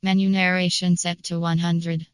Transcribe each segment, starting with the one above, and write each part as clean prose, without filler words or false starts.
Menu narration set to 100.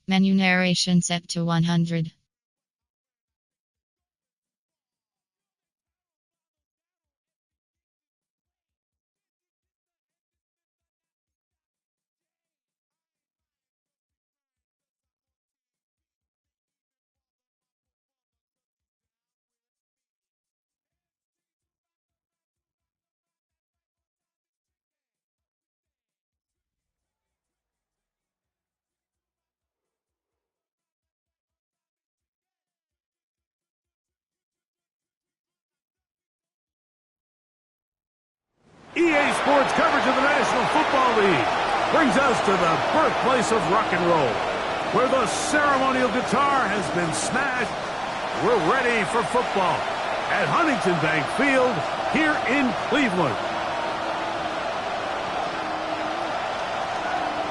Menu narration set to 100. EA Sports coverage of the National Football League brings us to the birthplace of rock and roll, where the ceremonial guitar has been smashed. We're ready for football at Huntington Bank Field here in Cleveland.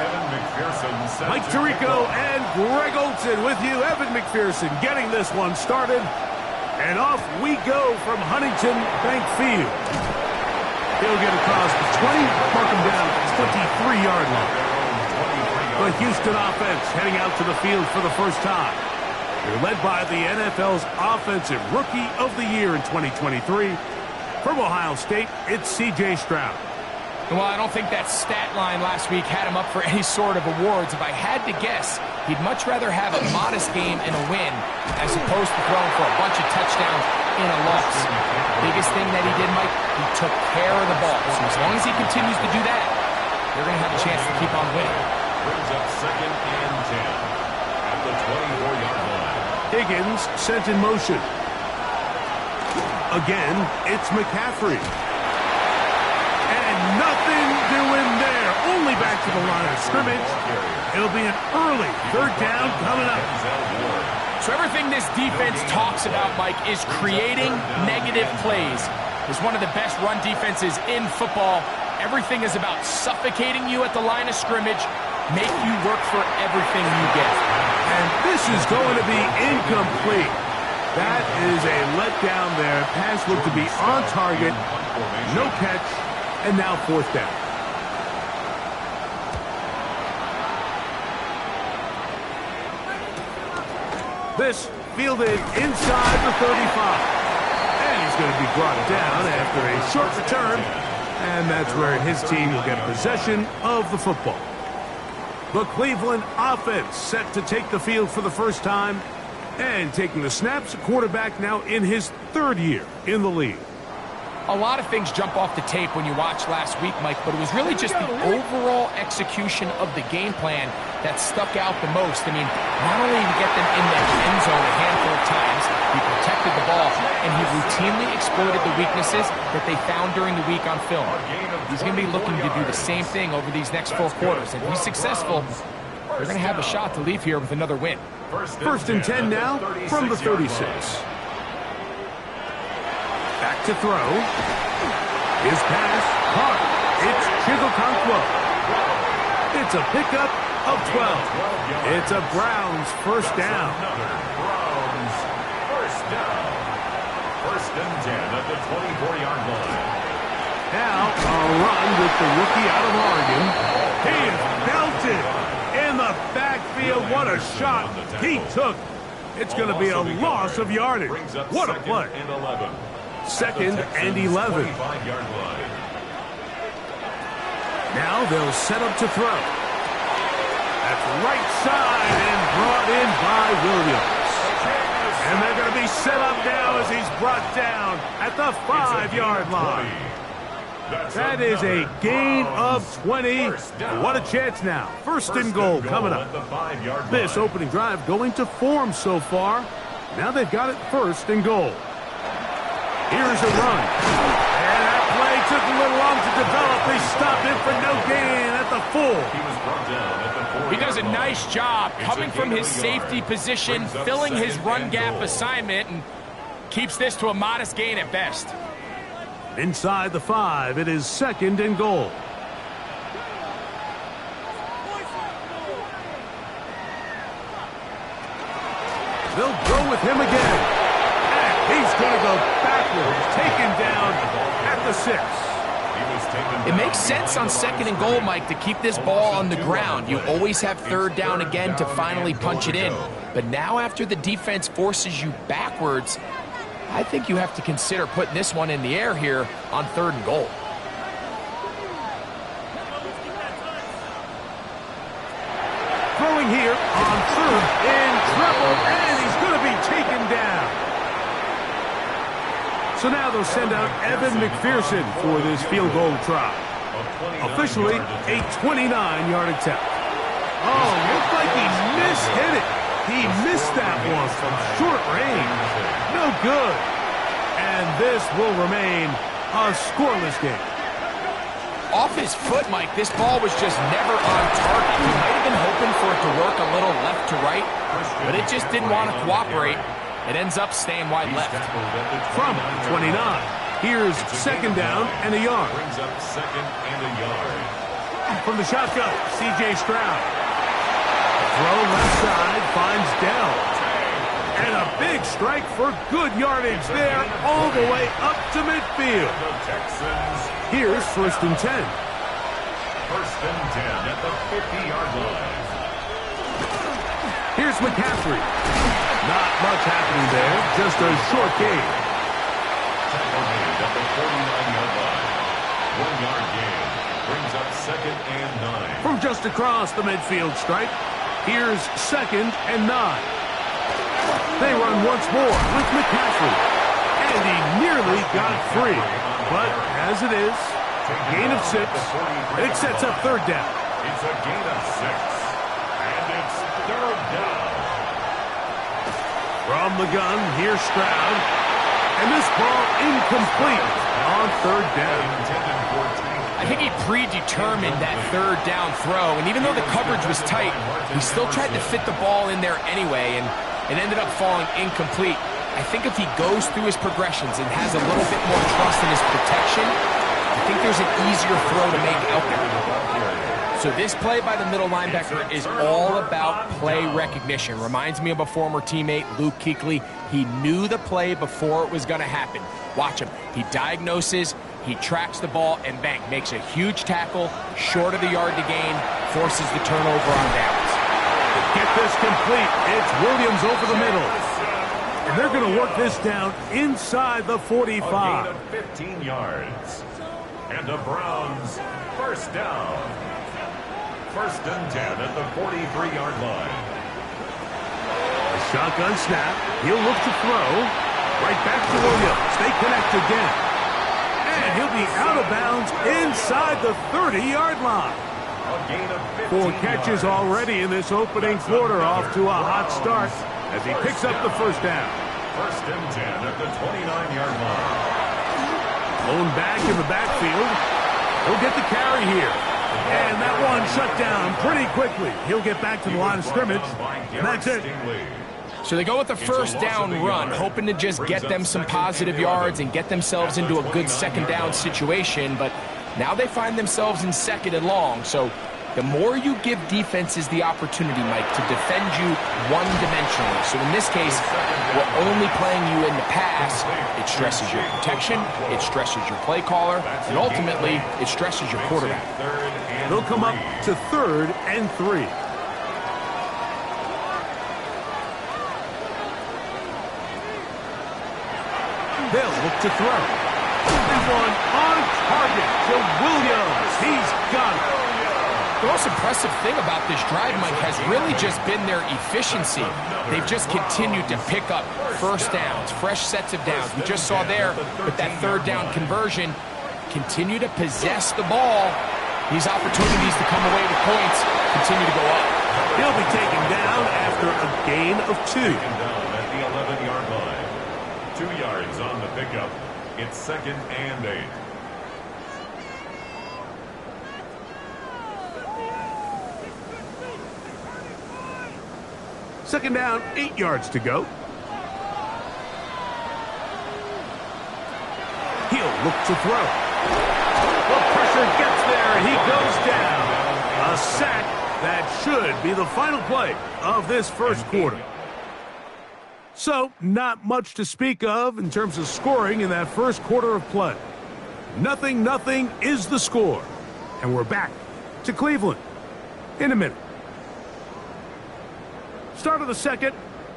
Evan McPherson, Mike Tirico and Greg Olson with you. Evan McPherson getting this one started. And off we go from Huntington Bank Field. He'll get across the 20, mark him down at the 23-yard line. The Houston offense heading out to the field for the first time. They're led by the NFL's Offensive Rookie of the Year in 2023. From Ohio State, it's C.J. Stroud. Well, I don't think that stat line last week had him up for any sort of awards. If I had to guess, he'd much rather have a modest game and a win as opposed to throwing for a bunch of touchdowns in a loss. Biggest thing that he did, Mike, he took care of the ball. So as long as he continues to do that, they're going to have a chance to keep on winning. Brings up 2nd and 10 at the 24-yard line. Higgins sent in motion. Again, it's McCaffrey. And nothing doing there. Only back to the line of scrimmage. It'll be an early 3rd down coming up. So everything this defense talks about, Mike, is creating negative plays. It's one of the best run defenses in football. Everything is about suffocating you at the line of scrimmage, make you work for everything you get. And this is going to be incomplete. That is a letdown there. Pass looked to be on target. No catch. And now 4th down. This fielded inside the 35. And he's going to be brought down after a short return. And that's where his team will get possession of the football. The Cleveland offense set to take the field for the first time. And taking the snaps, a quarterback now in his 3rd year in the league. A lot of things jump off the tape when you watch last week, Mike, but it was really just the overall execution of the game plan that stuck out the most. I mean, not only did he get them in the end zone a handful of times, he protected the ball, and he routinely exploited the weaknesses that they found during the week on film. He's going to be looking to do the same thing over these next 4 quarters. If he's successful, they're going to have a shot to leave here with another win. 1st and 10 now from the 36. Back to throw. His pass caught. It's Chigokonkwo. It's a pickup of 12. It's a Browns 1st down. Browns 1st down. 1st and 10 at the 24-yard line. Now a run with the rookie out of Oregon. He is belted in the backfield. What a shot he took. It's going to be a loss of yardage. What a play. 2nd and 11. Now they'll set up to throw. That's right side and brought in by Williams. And they're going to be set up now as he's brought down at the 5-yard line. That is a gain of 20. What a chance now. 1st and goal coming up. This opening drive going to form so far. Now they've got it 1st and goal. Here's a run. And that play took a little long to develop. They stopped it for no gain at the 4. He was brought down at the 4. He does a nice job coming from his safety position, filling his run gap assignment, and keeps this to a modest gain at best. Inside the 5, it is 2nd and goal. They'll go with him again. And he's going to go backwards, taken down at the 6. It makes sense on 2nd and goal, Mike, to keep this ball on the ground. You always have 3rd down again to finally punch it in. But now after the defense forces you backwards, I think you have to consider putting this one in the air here on 3rd and goal. Throwing here on 3rd and trouble, and he's going to be taken down. So now they'll send out Evan McPherson for this field goal try. Officially, a 29-yard attempt. Oh, looked like he mishit it. He missed that one from short range. No good. And this will remain a scoreless game. Off his foot, Mike, this ball was just never on target. He might have been hoping for it to work a little left to right, but it just didn't want to cooperate. It ends up staying wide left. From 29, here's 2nd down and a yard. Brings up 2nd and a yard. From the shotgun, C.J. Stroud. Throw left side, finds Dell. And a big strike for good yardage there, all the way up to midfield. The Texans. Here's 1st and 10. 1st and 10 at the 50-yard line. Here's McCaffrey. Not much happening there, just a short gain. Tackle made at the 49-yard line. 1-yard gain. Brings up 2nd and 9. From just across the midfield stripe, here's 2nd and 9. They run once more with McCaffrey. And he nearly got free. But as it is, gain of 6. It sets up 3rd down. It's a gain of 6. And it's 3rd down. From the gun, here's Stroud. And this ball incomplete on 3rd down. I think he predetermined that 3rd down throw, and even though the coverage was tight, he still tried to fit the ball in there anyway, and it ended up falling incomplete. I think if he goes through his progressions and has a little bit more trust in his protection, I think there's an easier throw to make out there. So this play by the middle linebacker is all about play recognition. Reminds me of a former teammate, Luke Kuechly. He knew the play before it was going to happen. Watch him. He diagnoses, he tracks the ball, and bang, makes a huge tackle, short of the yard to gain, forces the turnover on downs. Get this complete. It's Williams over the middle. And they're going to work this down inside the 45. A gain of 15 yards. And the Browns, 1st down. 1st and 10 at the 43-yard line. A shotgun snap. He'll look to throw. Right back to Williams. They connect again. And he'll be out of bounds inside the 30-yard line. A gain of 15 4 catches yards. already in this opening quarter, off to a hot start as he picks up the 1st down. 1st and 10 at the 29-yard line. Blown back in the backfield. He'll get the carry here. And that one shut down pretty quickly. He'll get back to the line of scrimmage. And that's it. So they go with the 1st down run, hoping to just get them some positive yards and get themselves into a good 2nd down situation. But now they find themselves in 2nd and long. So the more you give defenses the opportunity, Mike, to defend you one-dimensionally. So in this case, we're only playing you in the pass. It stresses your protection, it stresses your play caller, and ultimately, it stresses your quarterback. They'll come up to 3rd and 3. They'll look to throw. And one on target to Williams. He's got it. The most impressive thing about this drive, Mike, has really just been their efficiency. They've just continued to pick up 1st downs, fresh sets of downs. We just saw there with that 3rd down conversion, continue to possess the ball. These opportunities to come away with points continue to go up. He'll be taken down after a gain of 2. Taken down at the 11-yard line. 2 yards on the pickup. It's 2nd and 8. Second down, 8 yards to go. He'll look to throw. The pressure gets there, and he goes down. A sack that should be the final play of this 1st quarter. So, not much to speak of in terms of scoring in that 1st quarter of play. 0-0 is the score. And we're back to Cleveland in a minute. Start of the second.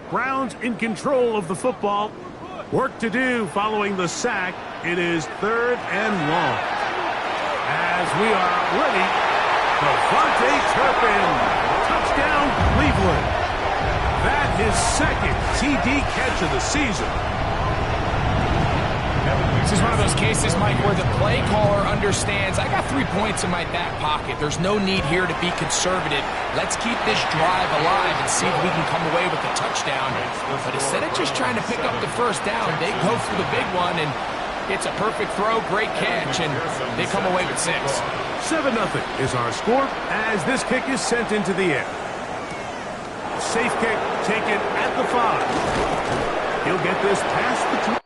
Browns in control of the football. Work to do following the sack. It is 3rd and long. As we are ready, Devontae Turpin. Touchdown, Cleveland. That his second TD catch of the season. This is one of those cases, Mike, where the play caller understands, I got 3 points in my back pocket. There's no need here to be conservative. Let's keep this drive alive and see if we can come away with a touchdown. But instead of just trying to pick up the first down, they go for the big one, and it's a perfect throw, great catch, and they come away with 6. 7-0 is our score as this kick is sent into the air. Safe kick taken at the 5. He'll get this past the 2.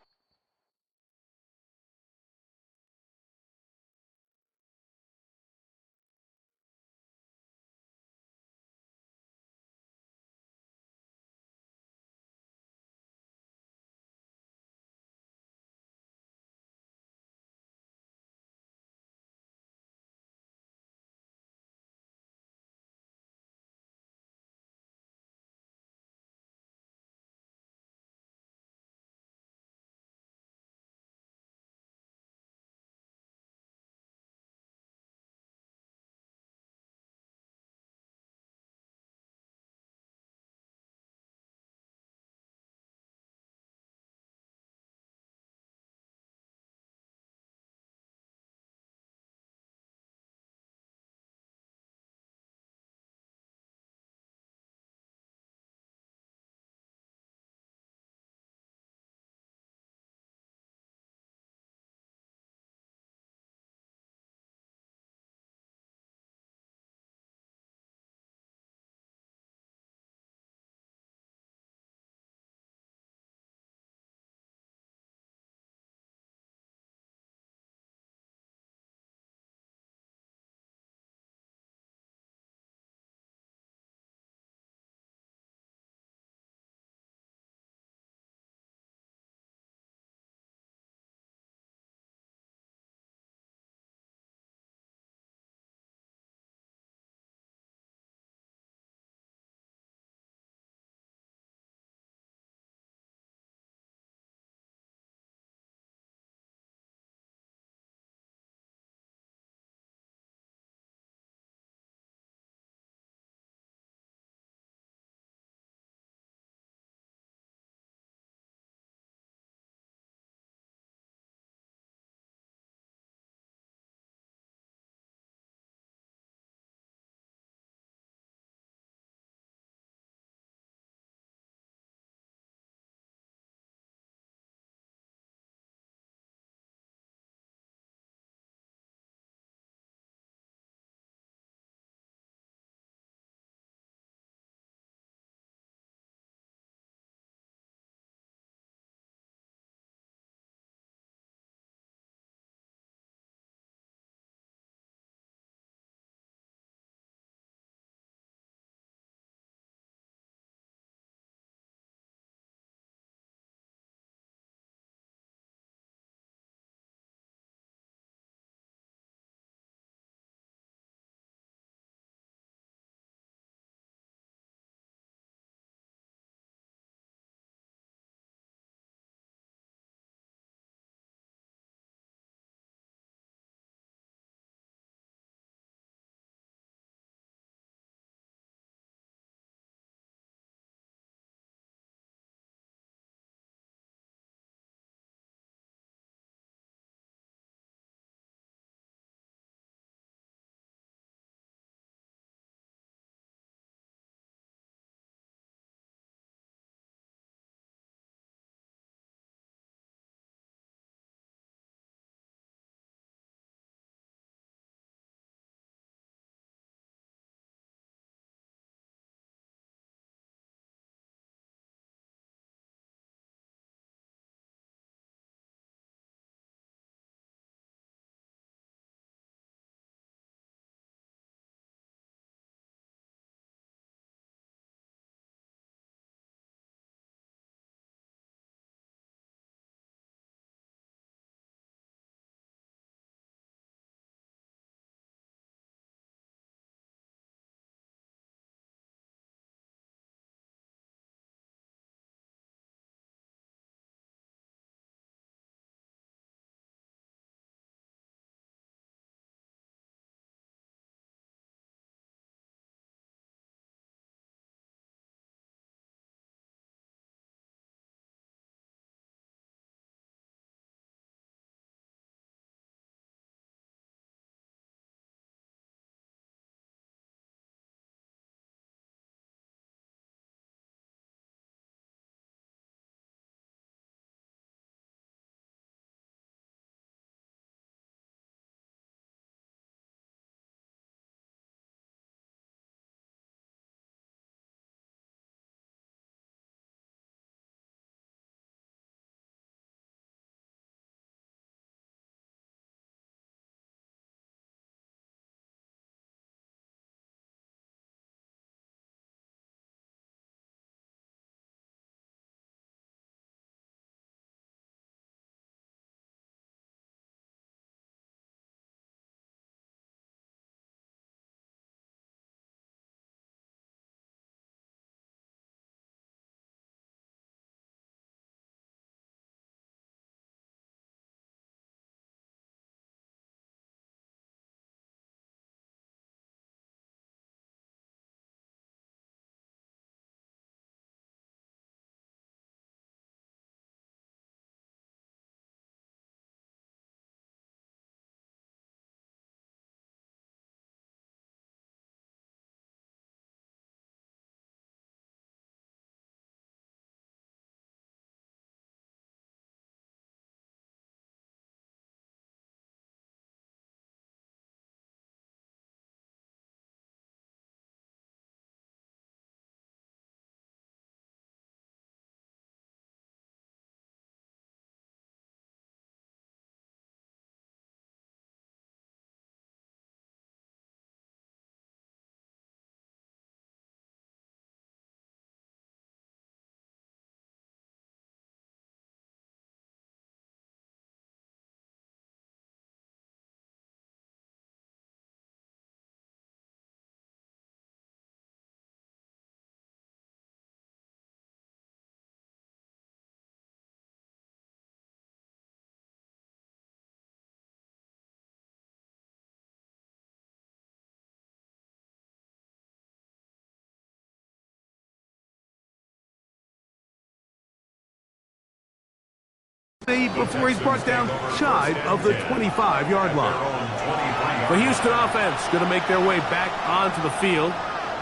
before he's brought down shy of the 25-yard line. The Houston offense going to make their way back onto the field.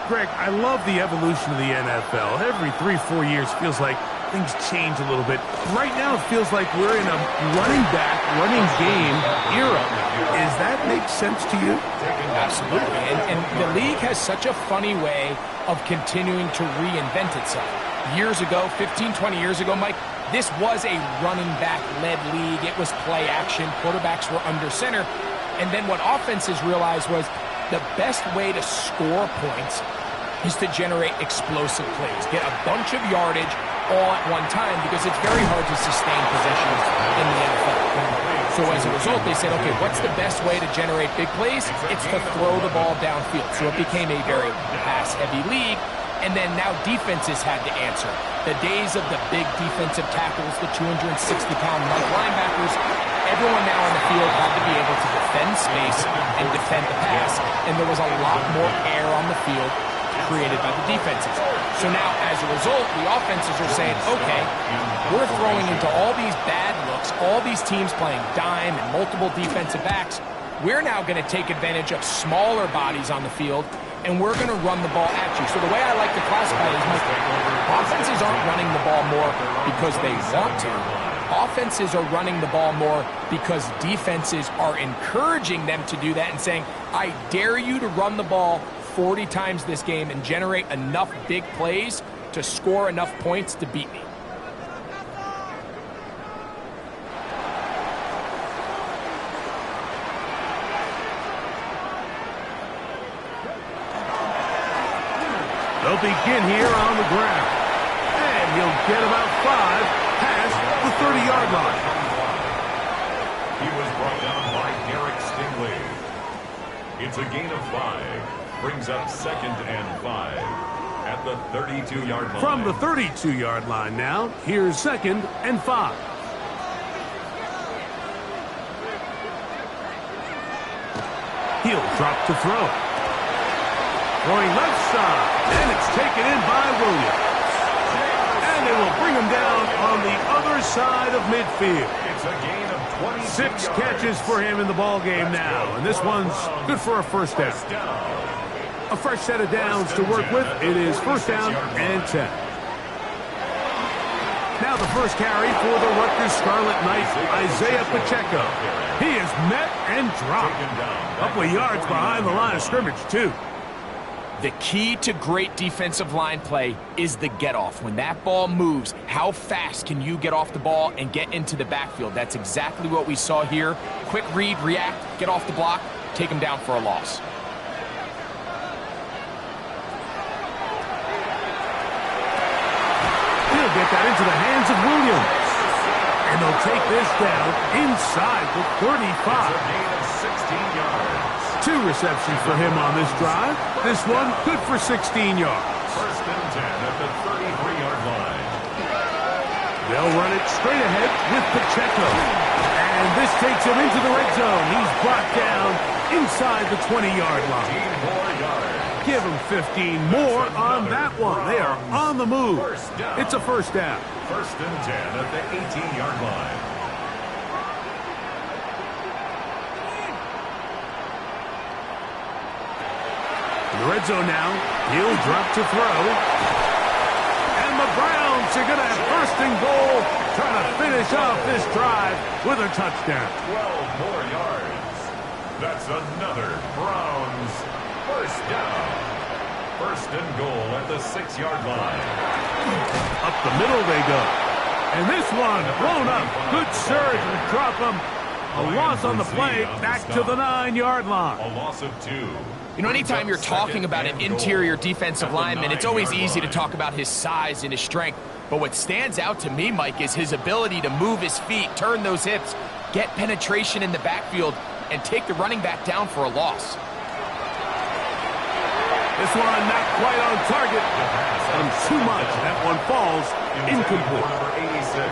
Greg, I love the evolution of the NFL. Every 3-4 years feels like things change a little bit. Right now it feels like we're in a running back, running game era. Does that make sense to you? Absolutely. And the league has such a funny way of continuing to reinvent itself. Years ago, 15, 20 years ago, Mike, this was a running back-led league. It was play action. Quarterbacks were under center. And then what offenses realized was the best way to score points is to generate explosive plays. Get a bunch of yardage all at one time because it's very hard to sustain possessions in the NFL. So as a result, they said, okay, what's the best way to generate big plays? It's to throw the ball downfield. So it became a very pass-heavy league. And then now defenses had to answer. The days of the big defensive tackles, the 260-pound linebackers, everyone now on the field had to be able to defend space and defend the pass, and there was a lot more air on the field created by the defenses. So now, as a result, the offenses are saying, okay, we're throwing into all these bad looks, all these teams playing dime and multiple defensive backs. We're now going to take advantage of smaller bodies on the field, and we're going to run the ball at you. So the way I like to classify it is, offenses aren't running the ball more because they want to. Offenses are running the ball more because defenses are encouraging them to do that and saying, I dare you to run the ball 40 times this game and generate enough big plays to score enough points to beat me. They'll begin here on the ground. And he'll get about 5 past the 30-yard line. He was brought down by Derek Stingley. It's a gain of 5. Brings up 2nd and 5 at the 32-yard line. From the 32-yard line now, here's 2nd and 5. He'll drop to throw. Throwing left side, and it's taken in by Williams. And they will bring him down on the other side of midfield. It's a gain of 22 6 yards. catches for him in the ball game now, and this one's good for a first down. A fresh set of downs to work with. It is 1st down and 10. Now the first carry for the Rutgers Scarlet Knights, Isaiah Pacheco. He is met and dropped. A couple of yards behind the line of scrimmage, too. The key to great defensive line play is the get-off. When that ball moves, how fast can you get off the ball and get into the backfield? That's exactly what we saw here. Quick read, react, get off the block, take him down for a loss. He'll get that into the hands of Williams. And they'll take this down inside the 35. Gain of 16 yards. 2 receptions for him on this drive. This one good for 16 yards. 1st and 10 at the 33-yard line. They'll run it straight ahead with Pacheco. And this takes him into the red zone. He's brought down inside the 20-yard line. 15 more yards. Give him 15 more on that one. They are on the move. It's a first down. 1st and 10 at the 18-yard line. In the red zone now, he'll drop to throw. And the Browns are going to have 1st and goal, trying to finish off this drive with a touchdown. 12 more yards. That's another Browns 1st down. 1st and goal at the 6-yard line. Up the middle they go. And this one blown up. Good surge and drop him. A loss on the play, back to the 9-yard line. A loss of 2. You know, anytime you're talking about an interior defensive lineman, it's always easy to talk about his size and his strength. But what stands out to me, Mike, is his ability to move his feet, turn those hips, get penetration in the backfield, and take the running back down for a loss. This one not quite on target. And too much. That one falls incomplete.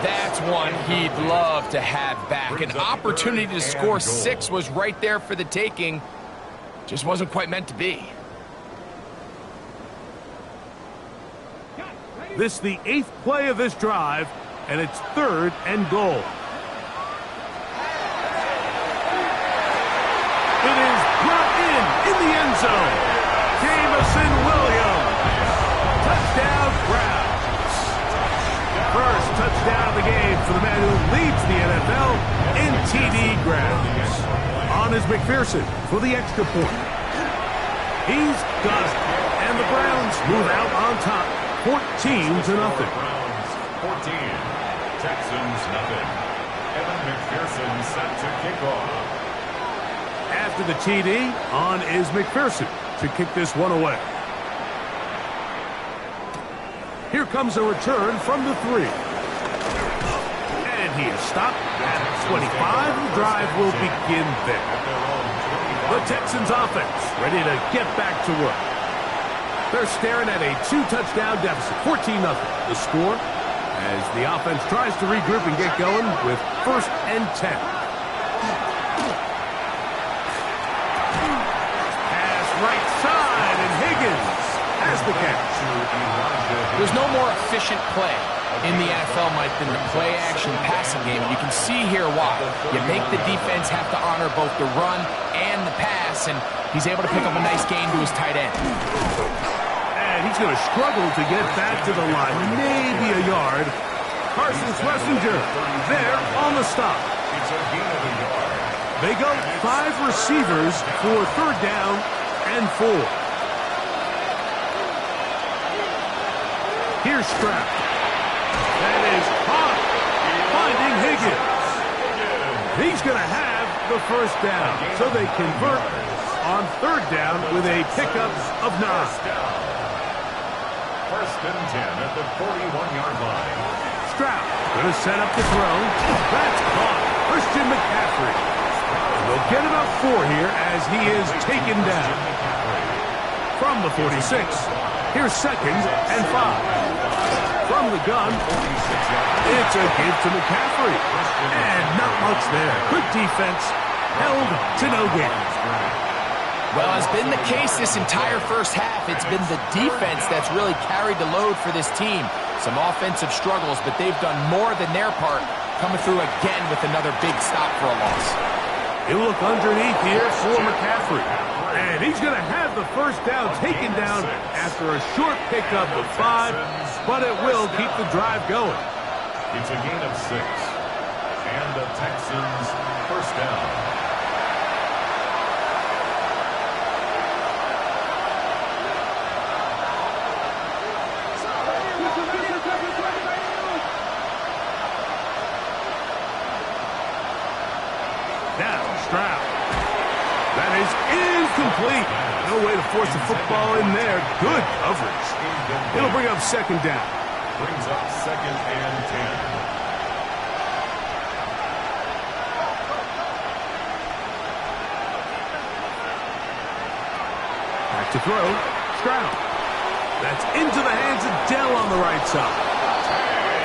That's one he'd love to have back. An opportunity to score 6 was right there for the taking. Just wasn't quite meant to be. This is the 8th play of this drive, and it's 3rd and goal. Jameson Williams. Touchdown, Browns. First touchdown of the game for the man who leads the NFL in TD grabs. On is McPherson for the extra point. He's got it. And the Browns move out on top, 14-0. Browns 14, Texans nothing. Evan McPherson set to kick off. After the TD, on is McPherson to kick this one away. Here comes a return from the 3. And he is stopped at 25. The drive will begin there. The Texans offense ready to get back to work. They're staring at a 2-touchdown deficit, 14-0. The score as the offense tries to regroup and get going with 1st and 10. Pass right side, and Higgins has the catch. There's no more efficient play in the NFL, Mike, than the play-action passing game. You can see here why. You make the defense have to honor both the run and the pass, and he's able to pick up a nice gain to his tight end. And he's going to struggle to get back to the line, maybe a yard. Carson Schlesinger there on the stop. It's a gain of a yard. They go 5 receivers for 3rd down and 4. Here's Stroud. That is caught, finding Higgins. He's going to have the 1st down, so they convert on 3rd down with a pickup of 9. 1st and 10 at the 41-yard line. Stroud going to set up the throw. That's caught. Christian McCaffrey. And they'll get about 4 here as he is taken down. From the 46, here's 2nd and 5. From the gun, it's a give to McCaffrey. And not much there. Good defense, held to no gain. Well, as been the case this entire first half, it's been the defense that's really carried the load for this team. Some offensive struggles, but they've done more than their part, coming through again with another big stop for a loss. He'll look underneath here for McCaffrey. And he's going to have the 1st down taken down after a short pickup of 5, but it will keep the drive going. It's a gain of 6. And the Texans 1st down. Now, Stroud. That is incomplete. No way to force the football in there. Good coverage. It'll bring up 2nd down. Brings up 2nd and 10. Back to throw. Stroud. That's into the hands of Dell on the right side.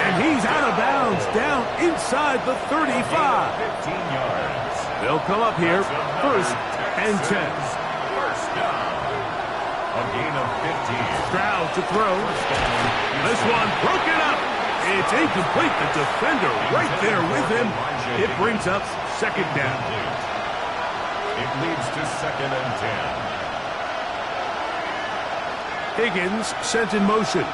And he's out of bounds down inside the 35. 15 yards. They'll come up here 1st and 10. 1st down. A gain of 15. Stroud to throw. This one broken up. It's incomplete. The defender right there with him. It brings up 2nd down. It leads to 2nd and 10. Higgins sent in motion.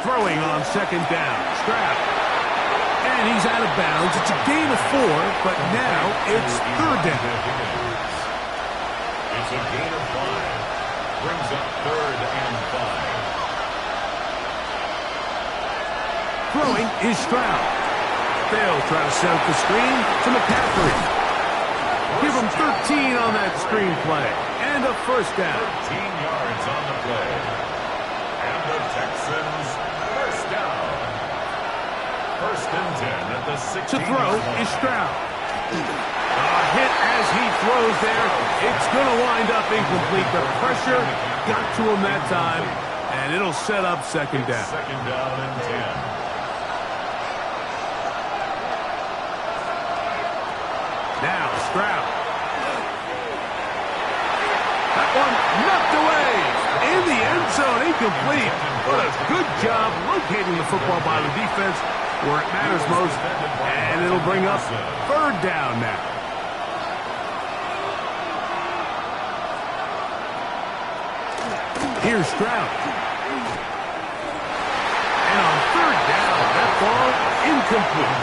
Throwing on 2nd down. Stroud. And he's out of bounds. It's a gain of 4, but now it's 3rd down. It's a gain of 5. Brings up 3rd and 5. Throwing is Stroud. They'll try to set up the screen to McCaffrey. Give him 13 on that screen play. And a 1st down. 13 yards on the play. And the Texans 1st down. 1st and 10 at the 16. To throw is Stroud. A hit as he throws there. It's going to wind up incomplete. The pressure got to him that time, and it'll set up 2nd down. 2nd down and 10. Now Stroud. That one knocked away. In the end zone, incomplete. But a good job locating the football by the defense where it matters most. And it'll bring up 3rd down now. Here's Stroud. And on third down, that ball incomplete.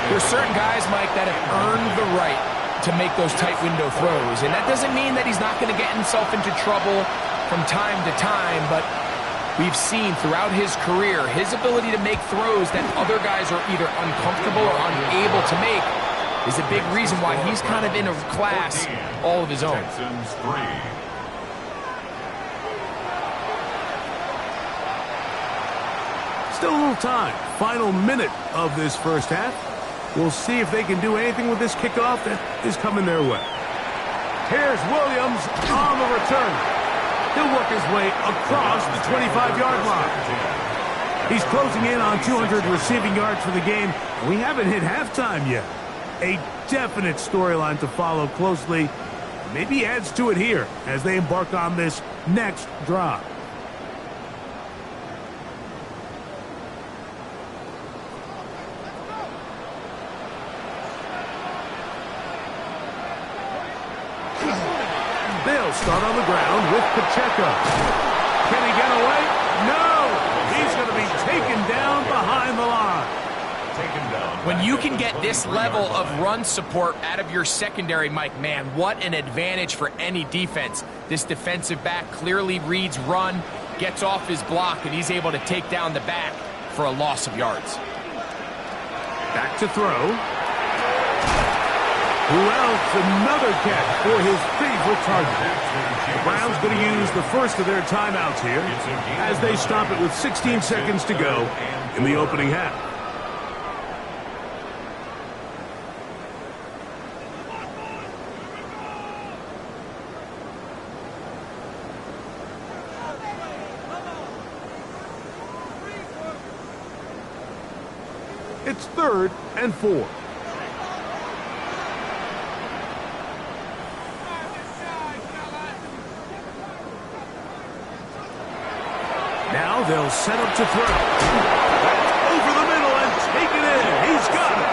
There's certain guys, Mike, that have earned the right to make those tight window throws. And that doesn't mean that he's not going to get himself into trouble from time to time, but we've seen throughout his career his ability to make throws that other guys are either uncomfortable or unable to make is a big reason why he's kind of in a class all of his own. Texans 3. Still a little time. Final minute of this first half. We'll see if they can do anything with this kickoff that is coming their way. Here's Williams on the return. He'll work his way across the 25-yard line. He's closing in on 200 receiving yards for the game. We haven't hit halftime yet. A definite storyline to follow closely. Maybe adds to it here as they embark on this next drive. They'll start on the ground with Pacheco. Can he get away? No! He's going to be taken down behind the line. When you can get this level of run support out of your secondary, Mike, man, what an advantage for any defense. This defensive back clearly reads run, gets off his block, and he's able to take down the back for a loss of yards. Back to throw. Who else? Another catch for his favorite target. The Browns going to use the first of their timeouts here as they stop it with 16 seconds to go in the opening half. It's 3rd and 4. Now they'll set up to throw. Over the middle and take it in. He's got it.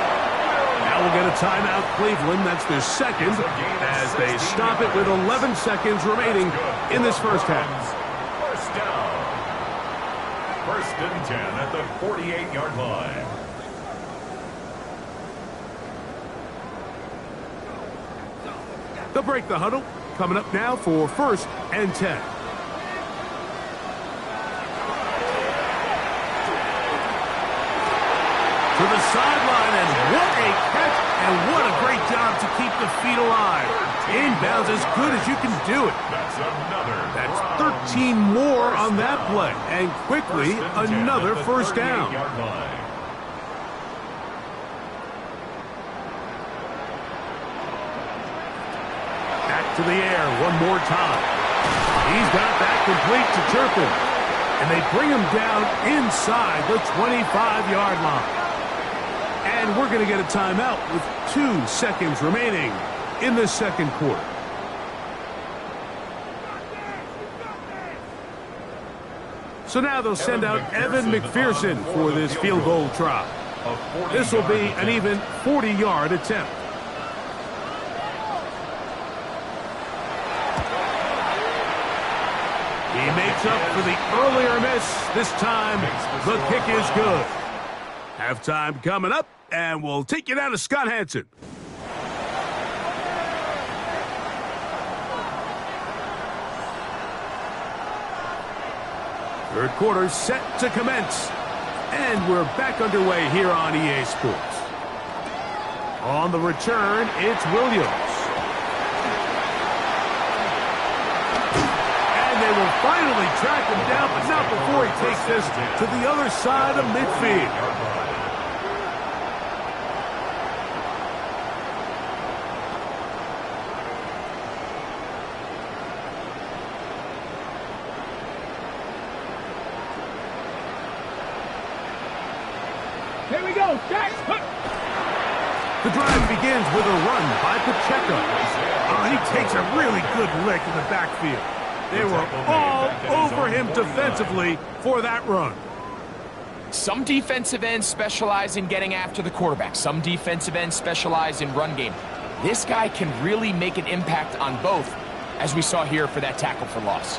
Now we'll get a timeout, Cleveland. That's their second as they stop it with 11 seconds remaining in this first half. First down. 1st and 10 at the 48-yard line. They'll break the huddle. Coming up now for 1st and 10. To the sideline, and what a catch, and what a great job to keep the feet alive. Inbounds as good as you can do it. That's 13 more on that play, and quickly another first down. Back to the air one more time. He's got that complete to Turpin, and they bring him down inside the 25-yard line. And we're going to get a timeout with 2 seconds remaining in the second quarter. So now they'll send out Evan McPherson for this field goal try. This will be an even 40-yard attempt. He makes up for the earlier miss. This time, the kick is good. Halftime coming up, and we'll take you down to Scott Hanson. Third quarter set to commence, and we're back underway here on EA Sports. On the return, it's Williams. And they will finally track him down, but not before he takes this to the other side of midfield. Here we go, Jack. The drive begins with a run by Pacheco. He takes a really good lick in the backfield. They were all over him defensively for that run. Some defensive ends specialize in getting after the quarterback. Some defensive ends specialize in run game. This guy can really make an impact on both, as we saw here for that tackle for loss.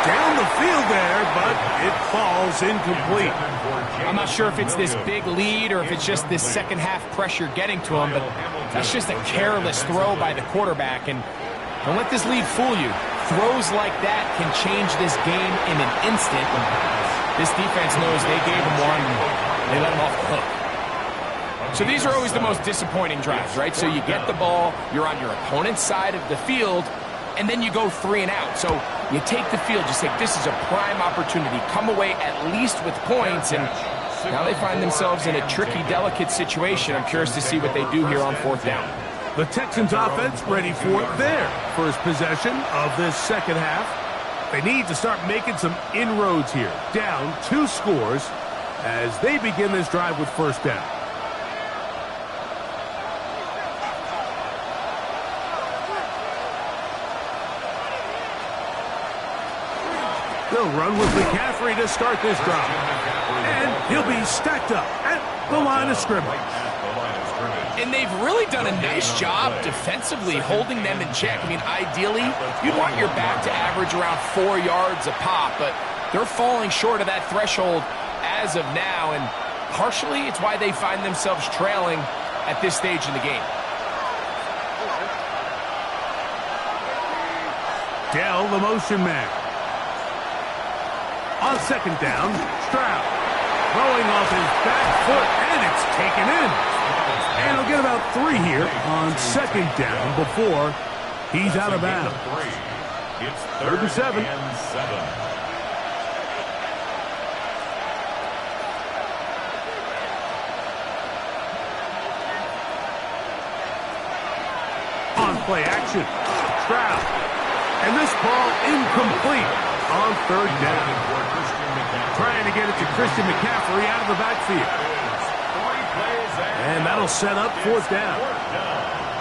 down the field there, but it falls incomplete. I'm not sure if it's this big lead or if it's just this second half pressure getting to him, but that's just a careless throw by the quarterback. And don't let this lead fool you. Throws like that can change this game in an instant. This defense knows they gave him one, and they let him off the hook. So these are always the most disappointing drives, right? So you get the ball, you're on your opponent's side of the field, and then you go 3 and out. So you take the field, you say, this is a prime opportunity. Come away at least with points, and now they find themselves in a tricky, delicate situation. I'm curious to see what they do here on 4th down. The Texans offense ready for their first possession of this second half. They need to start making some inroads here. Down 2 scores as they begin this drive with 1st down. They'll run with McCaffrey to start this drive. And he'll be stacked up at the line of scrimmage. And they've really done a nice job defensively holding them in check. I mean, ideally, you'd want your back to average around 4 yards a pop, but they're falling short of that threshold as of now, and partially it's why they find themselves trailing at this stage in the game. Dell, the motion man. On 2nd down, Stroud throwing off his back foot, and it's taken in. And he'll get about 3 here on 2nd down before he's out of bounds. It's 3rd and 7. On play action, Stroud. And this ball incomplete on 3rd down. Trying to get it to Christian McCaffrey out of the backfield. And that'll set up 4th down.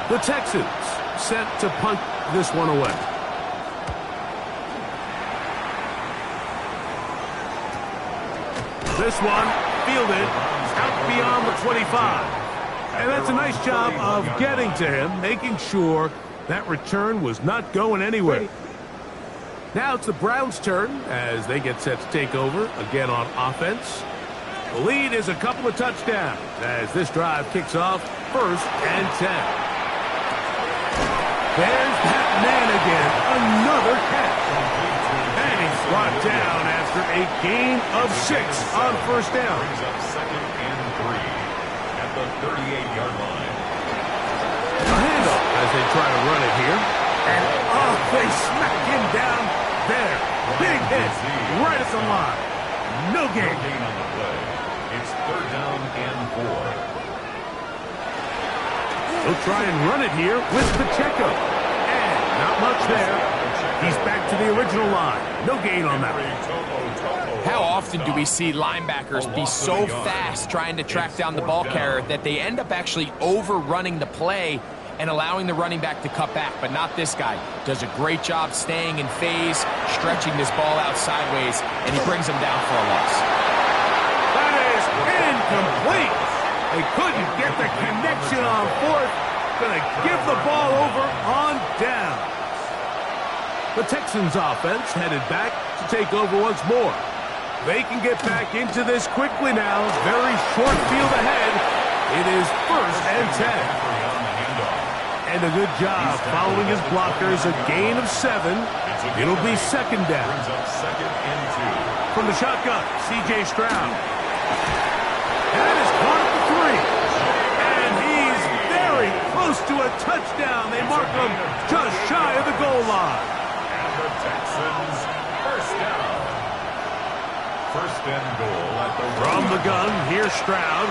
The Texans set to punt this one away. This one fielded out beyond the 25. And that's a nice job of getting to him, making sure that return was not going anywhere. Now it's the Browns' turn as they get set to take over again on offense. The lead is a couple of touchdowns as this drive kicks off 1st and 10. There's that man again, another catch. And he's brought down after a gain of 6 on 1st down. Brings up 2nd and 3 at the 38-yard line. A handoff as they try to run it here. And oh, they smack him down there. Big hit right at the line. No gain. No gain on the play. It's 3rd down and 4. He'll try and run it here with Pacheco. And not much there. He's back to the original line. No gain on that. How often do we see linebackers be so fast trying to track down the ball carrier that they end up actually overrunning the play and allowing the running back to cut back? But not this guy. Does a great job staying in phase, stretching this ball out sideways, and he brings him down for a loss. That is incomplete. They couldn't get the connection on 4th. Gonna give the ball over on down. The Texans offense headed back to take over once more. They can get back into this quickly now. Very short field ahead. It is 1st and 10. And a good job following his blockers. A gain of 7. It'll be 2nd down. Brings up 2nd and 2. From the shotgun, C.J. Stroud. That is caught at the 3. And he's very close to a touchdown. They mark him just shy of the goal line. And the Texans 1st down. 1st and goal at the From the gun, here's Stroud.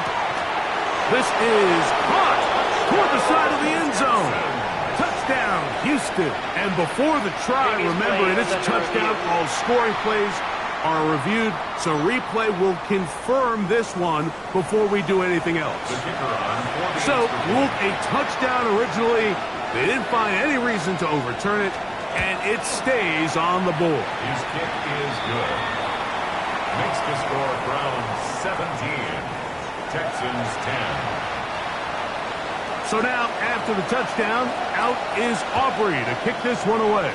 This is caught toward the side of the end zone. Touchdown, Houston. And before the try, remember, it is a touchdown. All scoring plays are reviewed, so replay will confirm this one before we do anything else. So, ruled a touchdown originally. They didn't find any reason to overturn it, and it stays on the board. His kick is good. Makes the score Browns 17, Texans 10. So now, after the touchdown, out is Aubrey to kick this one away.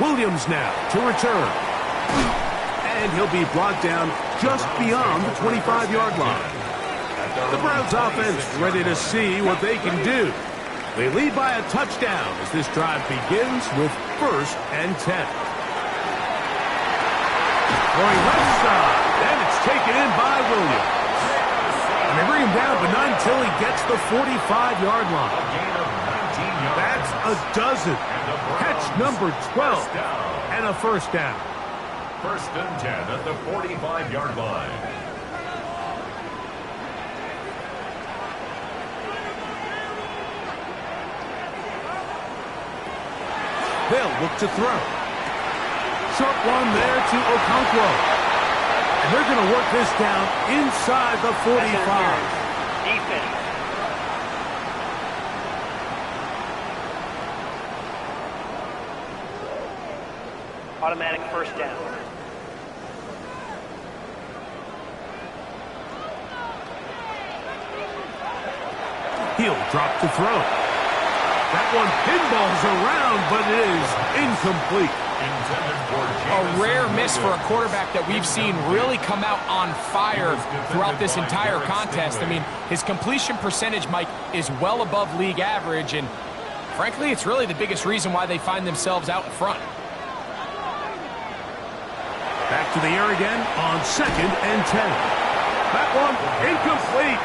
Williams now to return. And he'll be brought down just beyond the 25-yard line. The Browns offense ready to see what they can do. They lead by a touchdown as this drive begins with 1st and 10. Going left side, and it's taken in by Williams. And they bring him down, but not until he gets the 45-yard line. That's a dozen. Catch number 12 and a 1st down. 1st and 10 at the 45-yard line. They'll look to throw. Short one there to Okonkwo. And they're going to work this down inside the 45. Defense. Automatic 1st down. He'll drop to throw. That one pinballs around, but it is incomplete. A rare miss for a quarterback that we've seen really come out on fire throughout this entire contest. I mean, his completion percentage, Mike, is well above league average, and frankly, it's really the biggest reason why they find themselves out in front. Back to the air again on 2nd and 10. That one incomplete.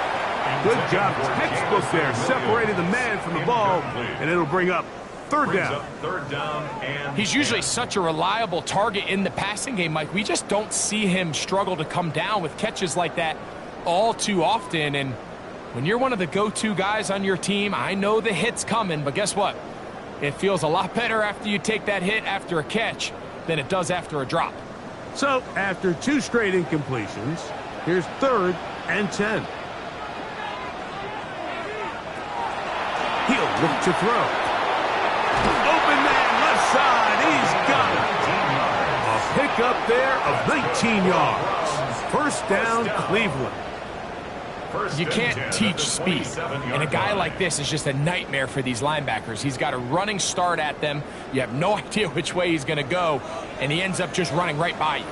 Good job, textbook there, separating the man from the ball, and it'll bring up 3rd down. 3rd down, and He's usually such a reliable target in the passing game, Mike. We just don't see him struggle to come down with catches like that all too often. And when you're one of the go-to guys on your team, I know the hit's coming, but guess what? It feels a lot better after you take that hit after a catch than it does after a drop. So, after 2 straight incompletions, here's 3rd and 10. He'll look to throw. Open man, left side, he's got it. A pickup there of 19 yards. 1st down, Cleveland. You can't teach speed, and a guy like this is just a nightmare for these linebackers. He's got a running start at them. You have no idea which way he's going to go, and he ends up just running right by you.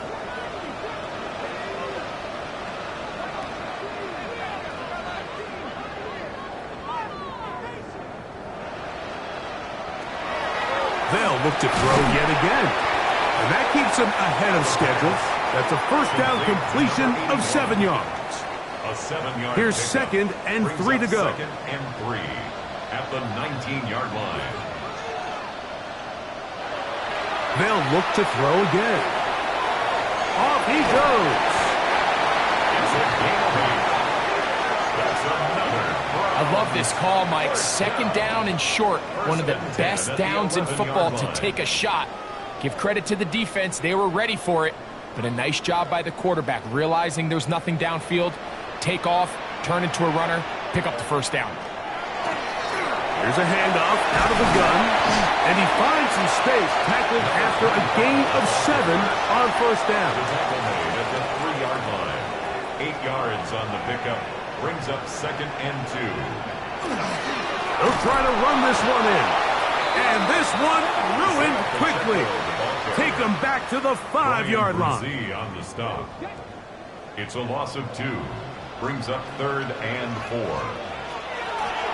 They'll look to throw yet again. And that keeps him ahead of schedule. That's a 1st down completion of 7 yards. a 7-yard Here's pickup. 2nd and Brings 3 to up go. 2nd and 3 at the 19-yard line. They'll look to throw again. Off he goes. It's a gain of 8. That's another. I love this call, Mike. 2nd down and short. One of the best downs in football to take a shot. Give credit to the defense. They were ready for it. But a nice job by the quarterback, realizing there's nothing downfield. Take off, turn into a runner, pick up the 1st down. Here's a handoff out of the gun. And he finds some space, tackled after a gain of 7 on 1st down. The tackle made at the 3-yard line. 8 yards on the pickup. Brings up 2nd and 2. They'll try to run this one in. And this one ruined quickly. Take them back to the 5-yard line. Brzee on the stop. It's a loss of 2. Brings up 3rd and 4.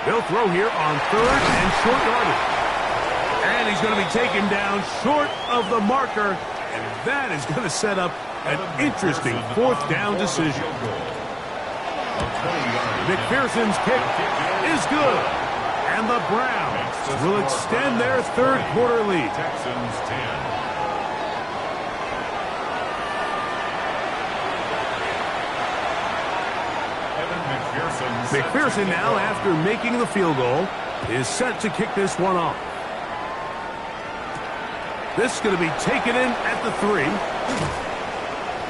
They'll throw here on 3rd and short yardage. And he's going to be taken down short of the marker. And that is going to set up an interesting 4th down decision. McPherson's kick is good. And the Browns will extend their 3rd quarter lead. Texans 10. McPherson now, after making the field goal, is set to kick this one off. This is going to be taken in at the 3.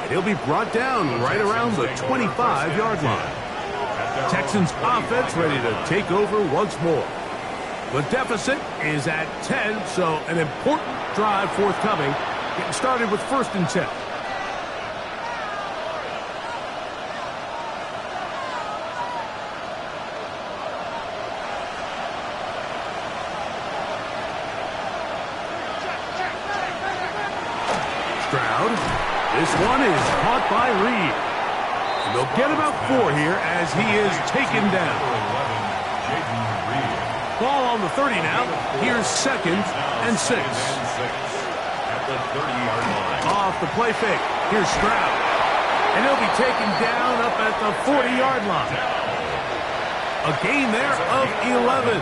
And he'll be brought down right around the 25-yard line. Texans offense ready to take over once more. The deficit is at 10, so an important drive forthcoming. Getting started with 1st and 10. This one is caught by Reed. And they'll get about 4 here as he is taken down. Ball on the 30 now. Here's 2nd and 6. At the 30-yard line. Off the play fake. Here's Stroud. And he'll be taken down up at the 40-yard line. A gain there of 11.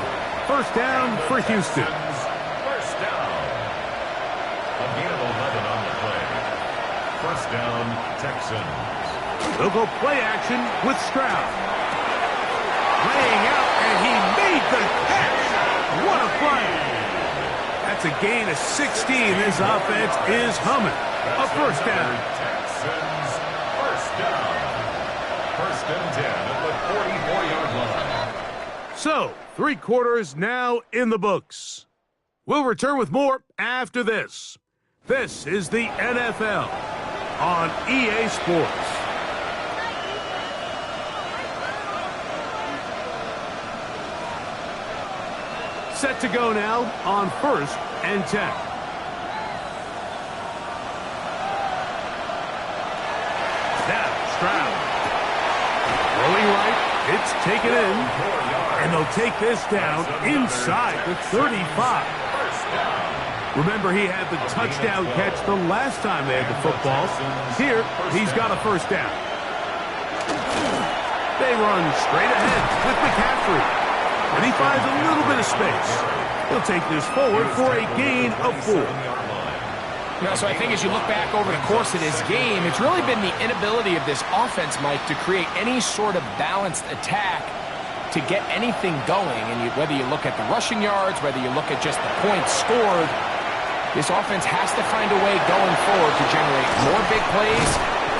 First down for Houston. First down. A gain of 11 on the play. First down, Texans. They'll go play action with Stroud. Laying out, and he made the catch. What a play. That's a gain of 16. This offense is humming. A first down. Texans, first down. First and 10 at the 44-yard line. So, 3 quarters now in the books. We'll return with more after this. This is the NFL on EA Sports. Set to go now on 1st and 10. Now, Stroud. Rolling right. It's taken in. And they'll take this down inside the 35. Remember, he had the touchdown catch the last time they had the football. Here, he's got a first down. They run straight ahead with McCaffrey. And he finds a little bit of space. He'll take this forward for a gain of 4. You know, so I think as you look back over the course of this game, it's really been the inability of this offense, Mike, to create any sort of balanced attack to get anything going. And whether you look at the rushing yards, whether you look at just the points scored, this offense has to find a way going forward to generate more big plays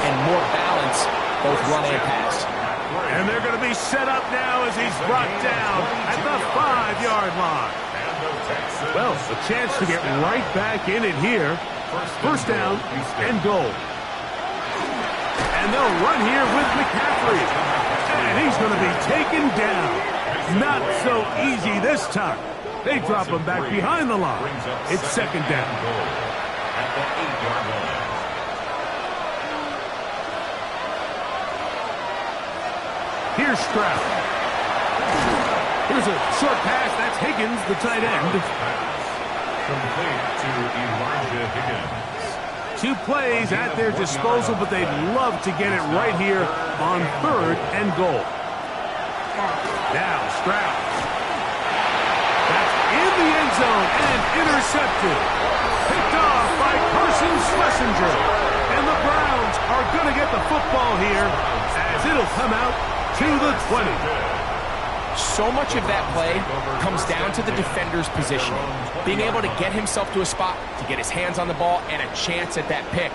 and more balance, both run and pass. And they're going to be set up now as he's brought down at the 5-yard line. Well, a chance to get right back in it here. First down and goal. And they'll run here with McCaffrey. And he's going to be taken down. Not so easy this time. They drop him back behind the line. It's 2nd down. At the 8-yard line. Here's Stroud. Here's a short pass. That's Higgins, the tight end. Complete to Elijah Higgins. 2 plays at their disposal, but they'd love to get it right here on 3rd and goal. Now Stroud. That's in the end zone and intercepted. Picked off by Carson Schlesinger. And the Browns are going to get the football here as it'll come out to the 20. So much of that play comes down to the defender's positioning. Being able to get himself to a spot, to get his hands on the ball, and a chance at that pick.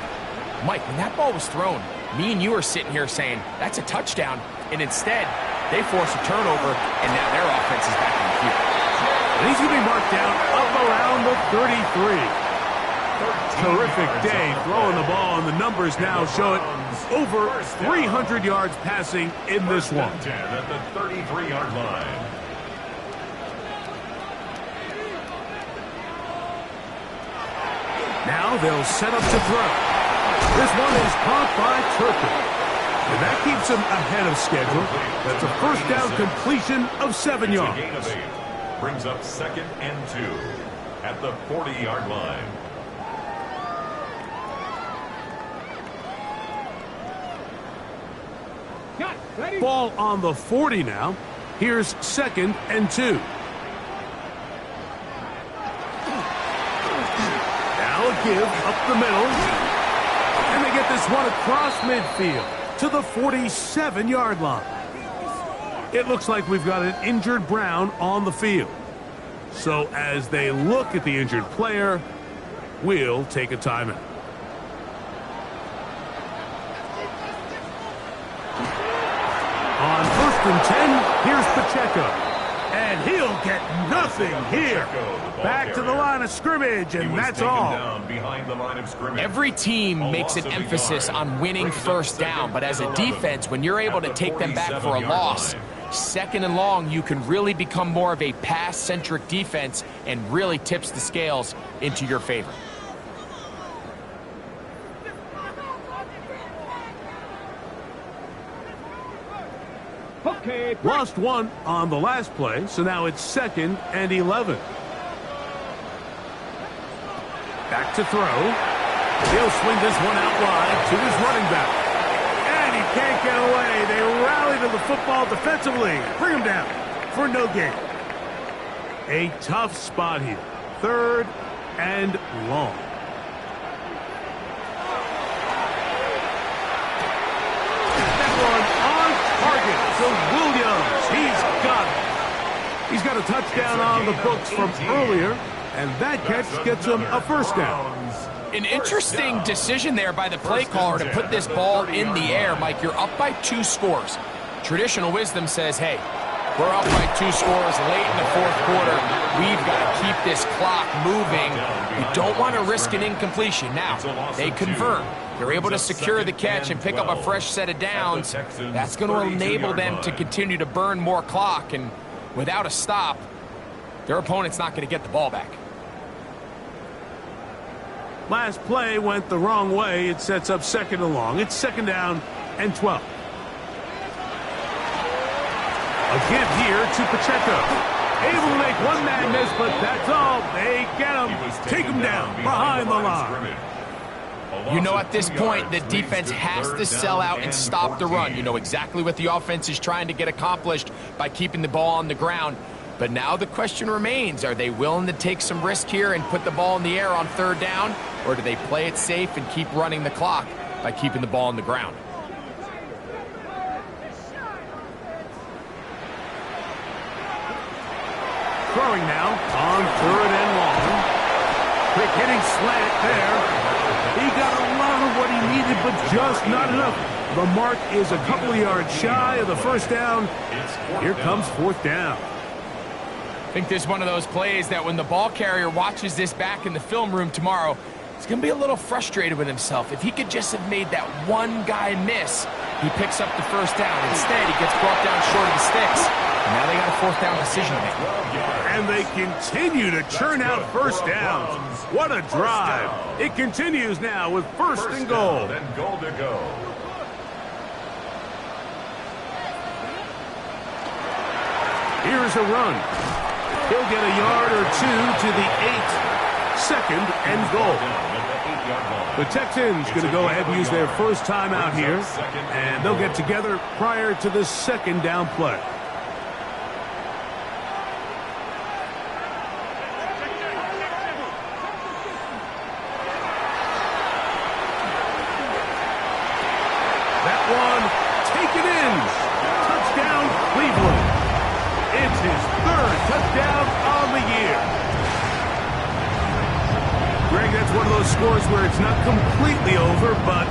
Mike, when that ball was thrown, me and you are sitting here saying, that's a touchdown. And instead, they force a turnover, and now their offense is back in the field. And he's going to be marked down up around the 33. Terrific day throwing the ball, and the numbers now show it over 300 yards passing in this one. 10 at the 33-yard line. Now they'll set up to throw. This one is caught by Turpin. And that keeps him ahead of schedule. That's a first down completion of 7 yards. Gain of 8. Brings up 2nd and 2 at the 40-yard line. Ball on the 40 now. Here's 2nd and 2. Now a give up the middle. And they get this one across midfield to the 47-yard line. It looks like we've got an injured Brown on the field. So as they look at the injured player, we'll take a timeout. On 1st and 10, here's Pacheco. And he'll get nothing here. Back to the line of scrimmage, and that's all. Every team makes an emphasis on winning first down, but as a defense, when you're able to take them back for a loss, 2nd and long, you can really become more of a pass-centric defense and really tips the scales into your favor. Okay. Lost one on the last play, so now it's 2nd and 11. Back to throw. He'll swing this one out wide to his running back. And he can't get away. They rally to the football defensively. Bring him down for no gain. A tough spot here. 3rd and long. That one on target to Williams. He's got it. He's got a touchdown on the books from earlier, and that catch gets him a first down. An interesting decision there by the play caller to put this ball in the air. Mike, you're up by 2 scores. Traditional wisdom says, hey, we're up by 2 scores late in the 4th quarter. We've got to keep this clock moving. You don't want to risk an incompletion. Now, they convert. They're able to secure the catch and pick up a fresh set of downs. That's going to enable them to continue to burn more clock. And without a stop, their opponent's not going to get the ball back. Last play went the wrong way. It sets up 2nd and long. It's 2nd down and 12. A give here to Pacheco. Able to make one man miss, but that's all. They get him. Take him down behind the line. You know at this point the defense has to sell out and stop the run. You know exactly what the offense is trying to get accomplished by keeping the ball on the ground. But now the question remains, are they willing to take some risk here and put the ball in the air on 3rd down? Or do they play it safe and keep running the clock by keeping the ball on the ground? Throwing now on 3rd and long. Quick hitting slant there. He got a lot of what he needed, but just not enough. The mark is a couple of yards shy of the first down. Here comes 4th down. I think this is one of those plays that when the ball carrier watches this back in the film room tomorrow, he's going to be a little frustrated with himself. If he could just have made that one guy miss, he picks up the first down. Instead, he gets brought down short of the sticks. And now they got a 4th down decision to make. And they continue to churn out first downs. What a drive. It continues now with first and goal. And goal to go. Here's a run. He'll get a yard or 2 to the 8. 2nd and goal. The Texans going to go ahead and use their first timeout here, and they'll get together prior to the 2nd down play. That one taken in. Touchdown, Cleveland. It's his 3rd touchdown on the year. Greg, that's one of those scores where it's not completely over, but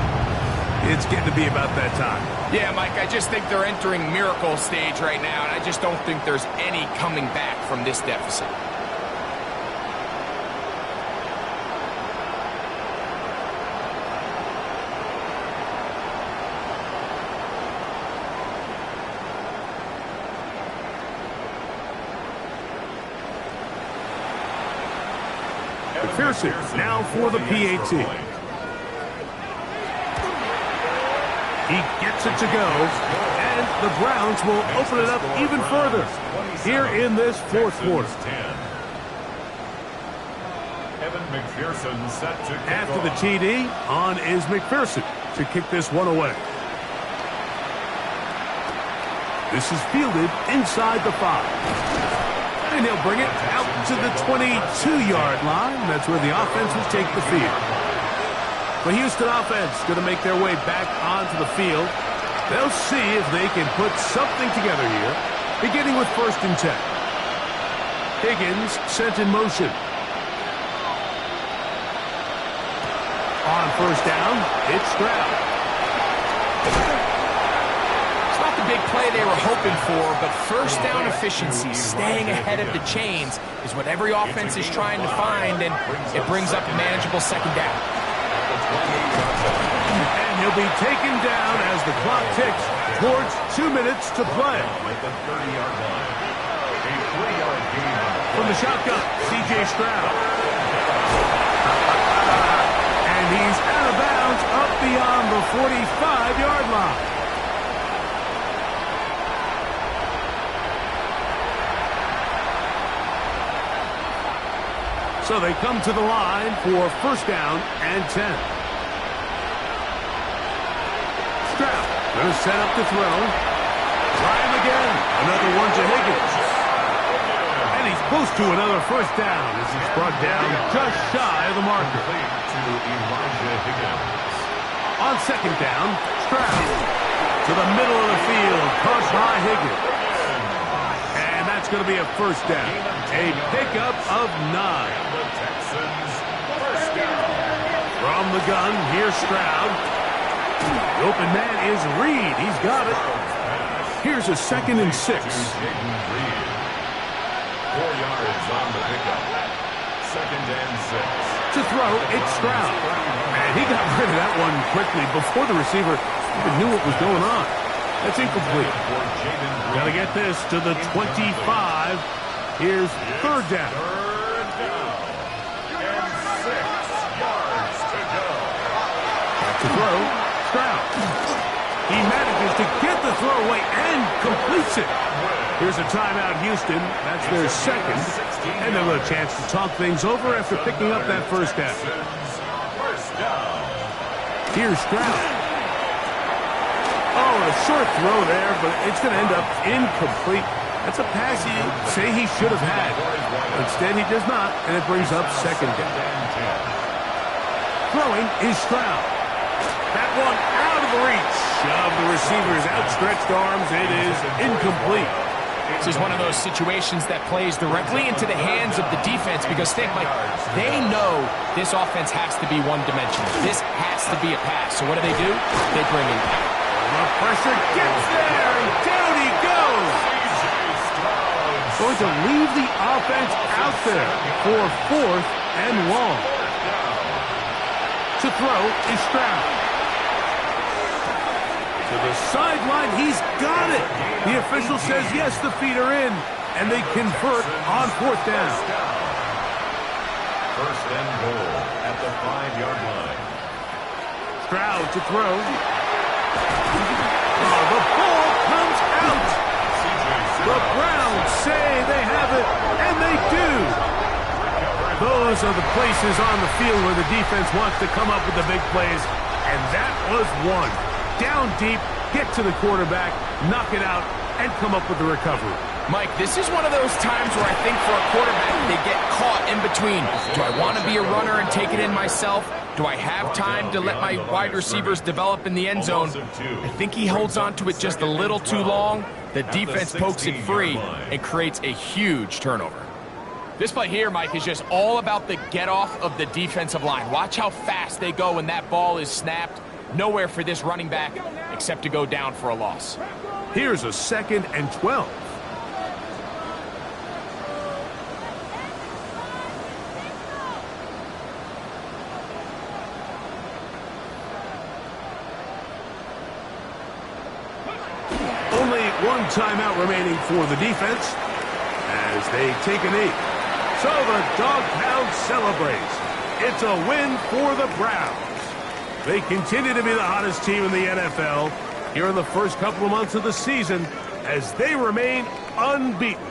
it's getting to be about that time. Yeah, Mike, I just think they're entering miracle stage right now, and I just don't think there's any coming back from this deficit. McPherson now for the PAT. He gets it to go, and the Browns will open it up even further here in this 4th quarter. Evan McPherson set to kick After the off. TD, on is McPherson to kick this one away. This is fielded inside the 5. And he'll bring it out to the 22-yard line. That's where the offense will take the field. The Houston offense going to make their way back onto the field. They'll see if they can put something together here, beginning with 1st and 10. Higgins sent in motion. On 1st down, it's Stroud. Big play they were hoping for, but first down efficiency, staying ahead of the chains, is what every offense is trying to find, and it brings up a manageable 2nd down. And he'll be taken down as the clock ticks towards 2 minutes to play. From the shotgun, C.J. Stroud. And he's out of bounds up beyond the 45-yard line. So they come to the line for first down and 10. Stroud going to set up to throw. Try him again. Another one to Higgins. And he's close to another first down as he's brought down just shy of the marker. To Elijah Higgins. On second down, Stroud to the middle of the field, caught by Higgins. And that's going to be a first down. A pickup of 9. The Texans first down. From the gun, here's Stroud. The open man is Reed. He's got it. Here's a 2nd and 6. Jaden Reed. 4 yards on the pickup. 2nd and 6. To throw, it's Stroud. And he got rid of that one quickly before the receiver even knew what was going on. That's incomplete. For Jaden Reed. Got to get this to the 25. Here's third down. Third down. And 6 yards to go. To throw, Stroud. He manages to get the throw away and completes it. Here's a timeout, Houston. That's their second. And a little chance to talk things over after picking up that first down. First down. Here's Stroud. Oh, a short throw there, but it's going to end up incomplete. That's a pass you say he should have had. Instead, he does not, and it brings up second down. Throwing is Stroud. That one out of reach of the receiver's outstretched arms. It is incomplete. This is one of those situations that plays directly into the hands of the defense because think, like, they know this offense has to be one-dimensional. This has to be a pass. So what do? They bring it back. The pressure gets there, and down he goes. Going to leave the offense out there for 4th and long. To throw is Stroud. To the sideline, he's got it. The official says, yes, the feet are in, and they convert on 4th down. First and goal at the 5-yard line. Stroud to throw. Oh, the ball comes out. The Browns say they have it, and they do. Those are the places on the field where the defense wants to come up with the big plays, and that was one. Down deep, get to the quarterback, knock it out, and come up with the recovery. Mike, this is one of those times where I think for a quarterback, they get caught in between. Do I want to be a runner and take it in myself? Do I have time to let my wide receivers develop in the end zone? I think he holds on to it just a little too long. The defense pokes it free and creates a huge turnover. This play here, Mike, is just all about the get-off of the defensive line. Watch how fast they go when that ball is snapped. Nowhere for this running back except to go down for a loss. Here's a 2nd and 12. Only one timeout remaining for the defense as they take a knee. So the Dog Pound celebrates. It's a win for the Browns. They continue to be the hottest team in the NFL here in the first couple of months of the season as they remain unbeaten.